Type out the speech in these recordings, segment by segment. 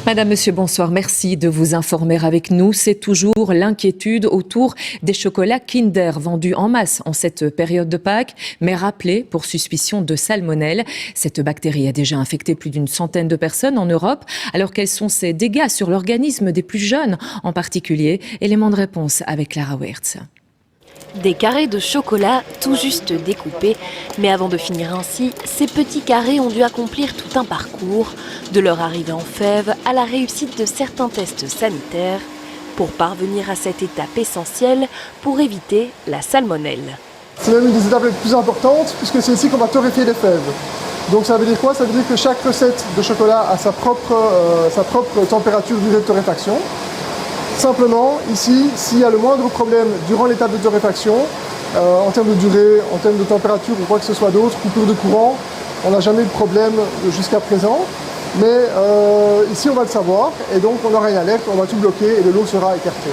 Madame, Monsieur, bonsoir. Merci de vous informer avec nous. C'est toujours l'inquiétude autour des chocolats Kinder vendus en masse en cette période de Pâques, mais rappelés pour suspicion de salmonelle. Cette bactérie a déjà infecté plus d'une centaine de personnes en Europe. Alors quels sont ses dégâts sur l'organisme des plus jeunes en particulier? Élément de réponse avec Clara Wertz. Des carrés de chocolat tout juste découpés. Mais avant de finir ainsi, ces petits carrés ont dû accomplir tout un parcours, de leur arrivée en fève à la réussite de certains tests sanitaires, pour parvenir à cette étape essentielle pour éviter la salmonelle. C'est même une des étapes les plus importantes, puisque c'est ici qu'on va torréfier les fèves. Donc ça veut dire quoi? Ça veut dire que chaque recette de chocolat a sa propre température, durée de torréfaction. Simplement, ici, s'il y a le moindre problème durant l'étape de torréfaction, en termes de durée, en termes de température ou quoi que ce soit d'autre, coupure de courant, on n'a jamais eu de problème jusqu'à présent. Mais ici, on va le savoir, et donc on aura une alerte, on va tout bloquer et le lot sera écarté.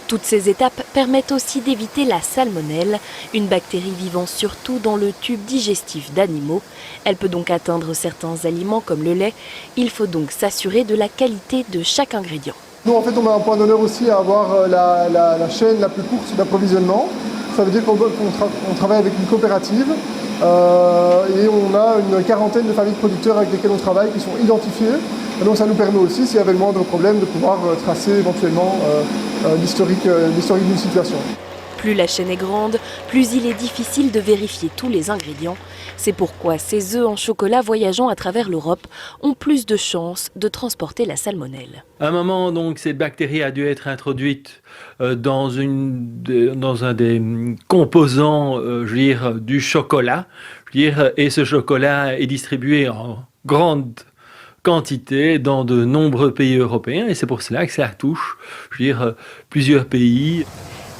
Toutes ces étapes permettent aussi d'éviter la salmonelle, une bactérie vivant surtout dans le tube digestif d'animaux. Elle peut donc atteindre certains aliments comme le lait. Il faut donc s'assurer de la qualité de chaque ingrédient. Nous, en fait, on a un point d'honneur aussi à avoir la chaîne la plus courte d'approvisionnement. Ça veut dire qu'on travaille avec une coopérative et on a une quarantaine de familles de producteurs avec lesquels on travaille qui sont identifiés. Et donc ça nous permet aussi, s'il y avait le moindre problème, de pouvoir tracer éventuellement l'historique d'une situation. Plus la chaîne est grande, plus il est difficile de vérifier tous les ingrédients. C'est pourquoi ces œufs en chocolat voyageant à travers l'Europe ont plus de chances de transporter la salmonelle. À un moment, donc, cette bactérie a dû être introduite dans un des composants du chocolat. Et ce chocolat est distribué en grande quantité dans de nombreux pays européens. Et c'est pour cela que ça touche plusieurs pays.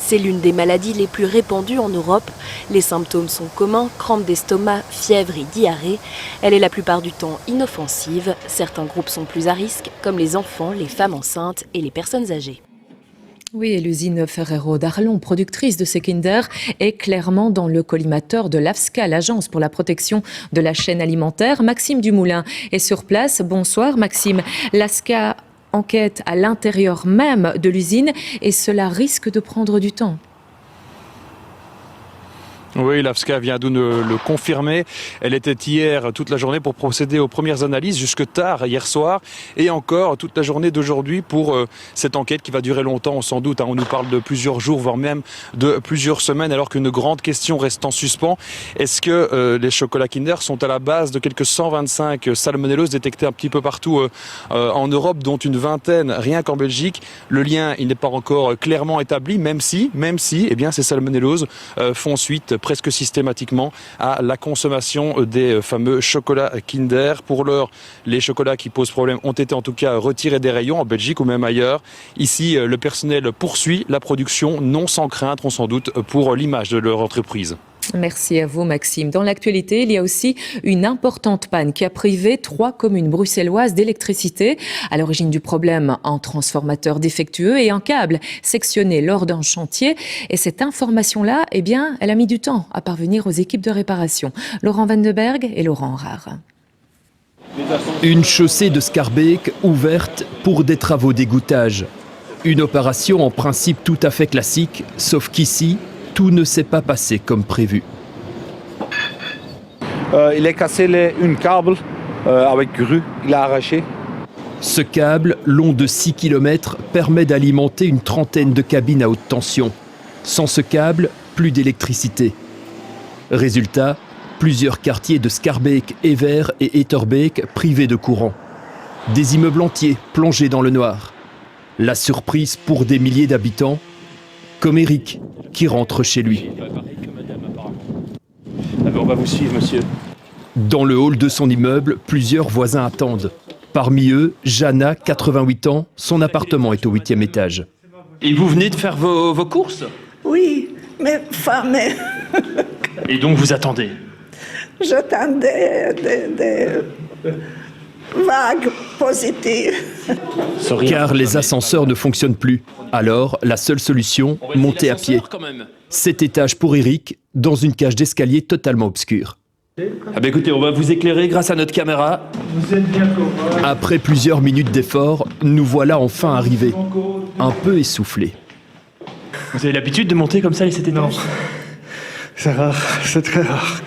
C'est l'une des maladies les plus répandues en Europe. Les symptômes sont communs, crampes d'estomac, fièvre et diarrhée. Elle est la plupart du temps inoffensive. Certains groupes sont plus à risque, comme les enfants, les femmes enceintes et les personnes âgées. Oui, et l'usine Ferrero d'Arlon, productrice de ces Kinder, est clairement dans le collimateur de l'AFSCA, l'Agence pour la protection de la chaîne alimentaire. Maxime Dumoulin est sur place. Bonsoir Maxime. L'AFSCA enquête à l'intérieur même de l'usine et cela risque de prendre du temps. Oui, l'AFSCA vient de le confirmer. Elle était hier toute la journée pour procéder aux premières analyses jusque tard hier soir et encore toute la journée d'aujourd'hui pour cette enquête qui va durer longtemps sans doute. On nous parle de plusieurs jours voire même de plusieurs semaines alors qu'une grande question reste en suspens. Est-ce que les chocolats Kinder sont à la base de quelques 125 salmonelloses détectées un petit peu partout en Europe dont une vingtaine rien qu'en Belgique? Le lien il n'est pas encore clairement établi même si eh bien, ces salmonelloses font suite presque systématiquement à la consommation des fameux chocolats Kinder. Pour l'heure, les chocolats qui posent problème ont été en tout cas retirés des rayons en Belgique ou même ailleurs. Ici, le personnel poursuit la production, non sans crainte, on s'en doute, pour l'image de leur entreprise. Merci à vous Maxime. Dans l'actualité, il y a aussi une importante panne qui a privé 3 communes bruxelloises d'électricité. À l'origine du problème, un transformateur défectueux et un câble sectionné lors d'un chantier. Et cette information-là, eh bien, elle a mis du temps à parvenir aux équipes de réparation. Laurent Van de Berg et Laurent Rare. Une chaussée de Schaerbeek ouverte pour des travaux d'égouttage. Une opération en principe tout à fait classique, sauf qu'ici, tout ne s'est pas passé comme prévu. Il a cassé une câble avec grue, il a arraché. Ce câble, long de 6 km, permet d'alimenter une trentaine de cabines à haute tension. Sans ce câble, plus d'électricité. Résultat, plusieurs quartiers de Schaerbeek, Evere et Etterbeek privés de courant. Des immeubles entiers plongés dans le noir. La surprise pour des milliers d'habitants, comme Eric, qui rentre chez lui. On va vous suivre, monsieur. Dans le hall de son immeuble, plusieurs voisins attendent. Parmi eux, Jana, 88 ans, son appartement est au 8e étage. Et vous venez de faire vos courses? Oui, mais fameux. Et donc vous attendez? J'attendais des vagues positives. Car les ascenseurs ne fonctionnent plus. Alors, la seule solution, monter à pied. 7 étages pour Eric, dans une cage d'escalier totalement obscure. Ah ben écoutez, on va vous éclairer grâce à notre caméra. Vous êtes bien commode. Après plusieurs minutes d'effort, nous voilà enfin arrivés, un peu essoufflés. Vous avez l'habitude de monter comme ça les 7 étages? C'est rare, c'est très rare.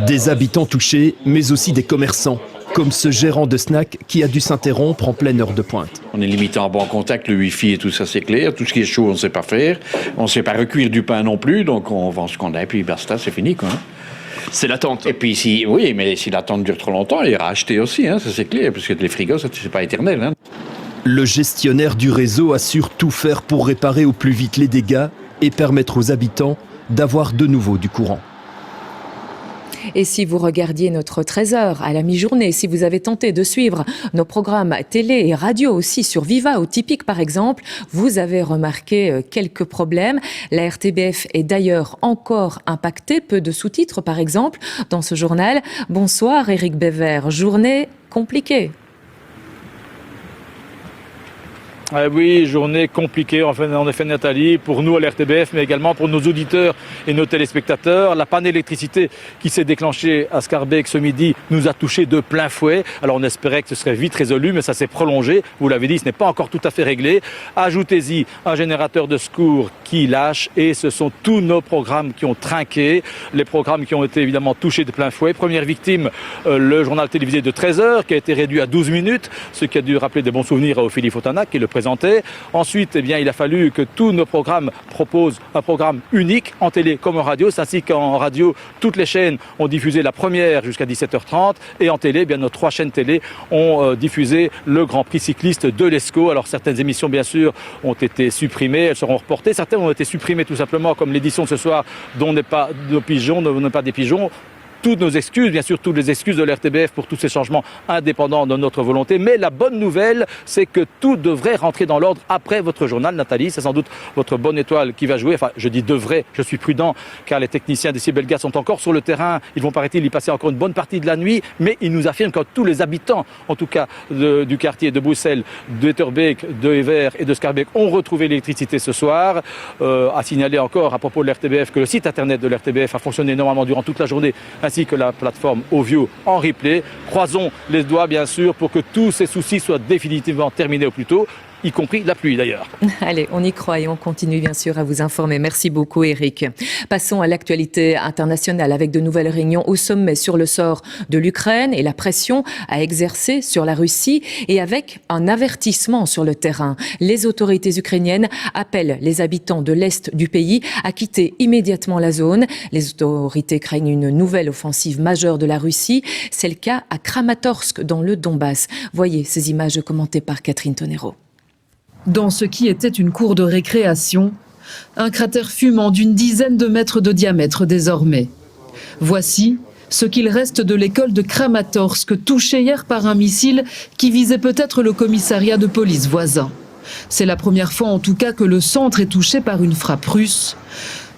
Des habitants touchés, mais aussi des commerçants, comme ce gérant de snack qui a dû s'interrompre en pleine heure de pointe. On est limité en bon contact, le wifi et tout ça c'est clair. Tout ce qui est chaud on ne sait pas faire. On ne sait pas recuire du pain non plus, donc on vend ce qu'on a et puis basta, c'est fini quoi. C'est l'attente. Et puis si l'attente dure trop longtemps, il ira acheter aussi, ça c'est clair, parce que les frigos c'est pas éternel. Le gestionnaire du réseau assure tout faire pour réparer au plus vite les dégâts et permettre aux habitants d'avoir de nouveau du courant. Et si vous regardiez notre Trésor à la mi-journée, si vous avez tenté de suivre nos programmes télé et radio aussi sur Viva ou Typique par exemple, vous avez remarqué quelques problèmes. La RTBF est d'ailleurs encore impactée, peu de sous-titres par exemple dans ce journal. Bonsoir Éric Bévert, journée compliquée. Ah oui, journée compliquée en effet Nathalie, pour nous à l'RTBF, mais également pour nos auditeurs et nos téléspectateurs. La panne d'électricité qui s'est déclenchée à Schaerbeek ce midi nous a touchés de plein fouet. Alors on espérait que ce serait vite résolu, mais ça s'est prolongé. Vous l'avez dit, ce n'est pas encore tout à fait réglé. Ajoutez-y un générateur de secours qui lâche et ce sont tous nos programmes qui ont trinqué. Les programmes qui ont été évidemment touchés de plein fouet. Première victime, le journal télévisé de 13 heures qui a été réduit à 12 minutes, ce qui a dû rappeler des bons souvenirs à Ophélie Fontana qui est le présentait. Ensuite, il a fallu que tous nos programmes proposent un programme unique en télé comme en radio. C'est ainsi qu'en radio, toutes les chaînes ont diffusé la première jusqu'à 17h30 et en télé, nos 3 chaînes télé ont diffusé le Grand Prix cycliste de l'ESCO. Alors certaines émissions, bien sûr, ont été supprimées, elles seront reportées. Certaines ont été supprimées tout simplement, comme l'édition de ce soir dont n'est pas des pigeons. Toutes nos excuses, bien sûr, toutes les excuses de l'RTBF pour tous ces changements indépendants de notre volonté. Mais la bonne nouvelle, c'est que tout devrait rentrer dans l'ordre après votre journal, Nathalie. C'est sans doute votre bonne étoile qui va jouer. Enfin, je dis devrait, je suis prudent, car les techniciens des Cybelgas sont encore sur le terrain. Ils vont, paraît-il, y passer encore une bonne partie de la nuit. Mais ils nous affirment que tous les habitants, en tout cas du quartier de Bruxelles, d'Etterbeek, de Evere et de Schaerbeek, ont retrouvé l'électricité ce soir. À signaler encore, à propos de l'RTBF, que le site internet de l'RTBF a fonctionné normalement durant toute la journée, ainsi que la plateforme Ovio en replay. Croisons les doigts bien sûr pour que tous ces soucis soient définitivement terminés au plus tôt, y compris la pluie d'ailleurs. Allez, on y croit et on continue bien sûr à vous informer. Merci beaucoup Éric. Passons à l'actualité internationale avec de nouvelles réunions au sommet sur le sort de l'Ukraine et la pression à exercer sur la Russie et avec un avertissement sur le terrain. Les autorités ukrainiennes appellent les habitants de l'Est du pays à quitter immédiatement la zone. Les autorités craignent une nouvelle offensive majeure de la Russie. C'est le cas à Kramatorsk dans le Donbass. Voyez ces images commentées par Catherine Tonero. Dans ce qui était une cour de récréation, un cratère fumant d'une dizaine de mètres de diamètre désormais. Voici ce qu'il reste de l'école de Kramatorsk, touchée hier par un missile qui visait peut-être le commissariat de police voisin. C'est la première fois en tout cas que le centre est touché par une frappe russe.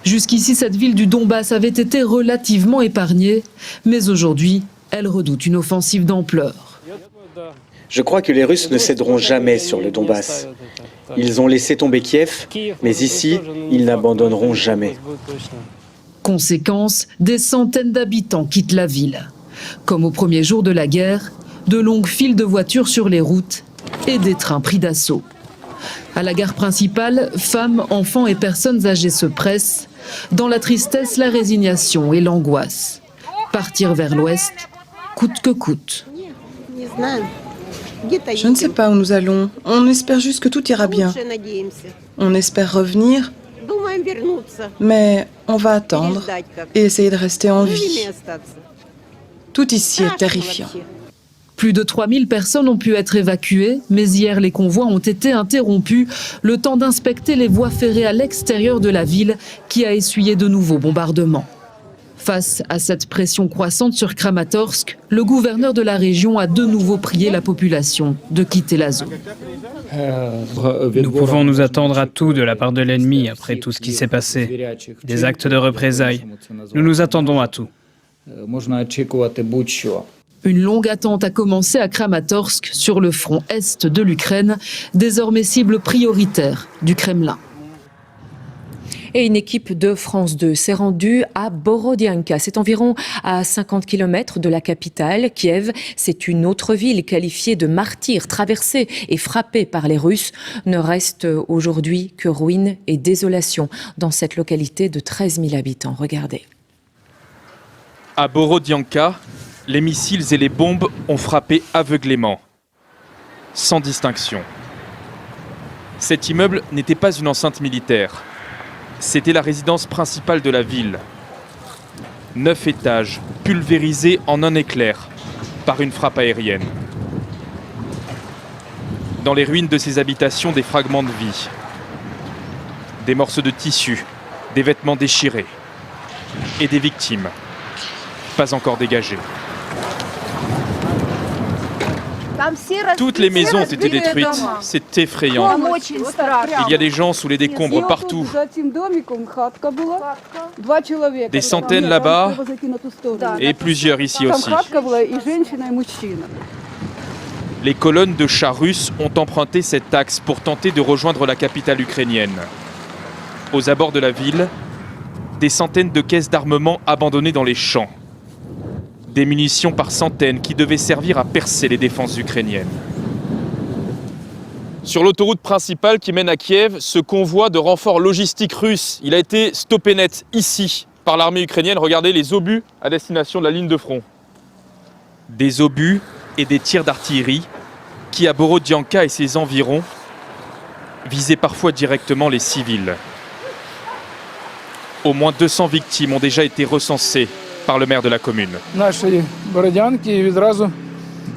Jusqu'ici, cette ville du Donbass avait été relativement épargnée, mais aujourd'hui, elle redoute une offensive d'ampleur. Je crois que les Russes ne céderont jamais sur le Donbass. Ils ont laissé tomber Kiev, mais ici, ils n'abandonneront jamais. Conséquence, des centaines d'habitants quittent la ville. Comme au premier jour de la guerre, de longues files de voitures sur les routes et des trains pris d'assaut. À la gare principale, femmes, enfants et personnes âgées se pressent. Dans la tristesse, la résignation et l'angoisse. Partir vers l'ouest, coûte que coûte. Je ne sais pas où nous allons. On espère juste que tout ira bien. On espère revenir, mais on va attendre et essayer de rester en vie. Tout ici est terrifiant. Plus de 3000 personnes ont pu être évacuées, mais hier les convois ont été interrompus, le temps d'inspecter les voies ferrées à l'extérieur de la ville qui a essuyé de nouveaux bombardements. Face à cette pression croissante sur Kramatorsk, le gouverneur de la région a de nouveau prié la population de quitter la zone. Nous pouvons nous attendre à tout de la part de l'ennemi après tout ce qui s'est passé. Des actes de représailles. Nous nous attendons à tout. Une longue attente a commencé à Kramatorsk, sur le front est de l'Ukraine, désormais cible prioritaire du Kremlin. Et une équipe de France 2 s'est rendue à Borodianka. C'est environ à 50 km de la capitale, Kiev. C'est une autre ville qualifiée de martyre, traversée et frappée par les Russes. Ne reste aujourd'hui que ruines et désolation dans cette localité de 13 000 habitants. Regardez. À Borodianka, les missiles et les bombes ont frappé aveuglément, sans distinction. Cet immeuble n'était pas une enceinte militaire. C'était la résidence principale de la ville. 9 étages, pulvérisés en un éclair par une frappe aérienne. Dans les ruines de ces habitations, des fragments de vie. Des morceaux de tissu, des vêtements déchirés. Et des victimes, pas encore dégagées. Toutes les maisons ont été détruites. C'est effrayant. Il y a des gens sous les décombres partout. Des centaines là-bas et plusieurs ici aussi. Les colonnes de chars russes ont emprunté cet axe pour tenter de rejoindre la capitale ukrainienne. Aux abords de la ville, des centaines de caisses d'armement abandonnées dans les champs. Des munitions par centaines qui devaient servir à percer les défenses ukrainiennes. Sur l'autoroute principale qui mène à Kiev, ce convoi de renforts logistiques russes, il a été stoppé net ici par l'armée ukrainienne. Regardez les obus à destination de la ligne de front. Des obus et des tirs d'artillerie qui, à Borodianka et ses environs, visaient parfois directement les civils. Au moins 200 victimes ont déjà été recensées par le maire de la commune.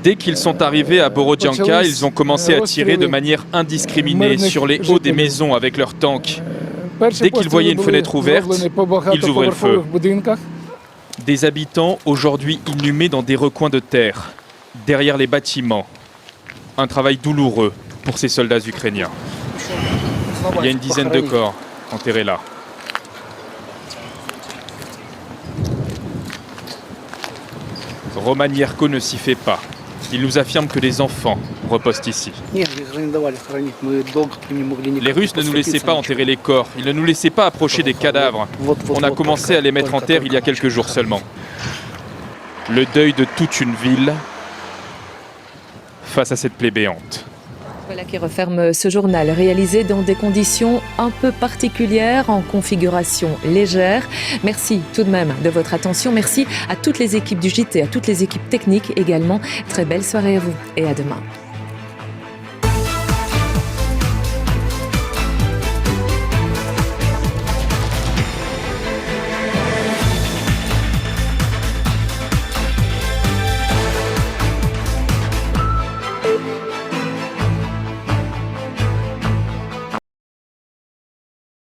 Dès qu'ils sont arrivés à Borodianka, ils ont commencé à tirer de manière indiscriminée sur les hauts des maisons avec leurs tanks. Dès qu'ils voyaient une fenêtre ouverte, ils ouvraient le feu. Des habitants aujourd'hui inhumés dans des recoins de terre, derrière les bâtiments. Un travail douloureux pour ces soldats ukrainiens. Il y a une dizaine de corps enterrés là. Roman Yerko ne s'y fait pas. Il nous affirme que les enfants reposent ici. Les Russes ne nous laissaient pas enterrer les corps. Ils ne nous laissaient pas approcher des cadavres. On a commencé à les mettre en terre il y a quelques jours seulement. Le deuil de toute une ville face à cette plaie béante. Voilà qui referme ce journal réalisé dans des conditions un peu particulières, en configuration légère. Merci tout de même de votre attention. Merci à toutes les équipes du JT, à toutes les équipes techniques également. Très belle soirée à vous et à demain.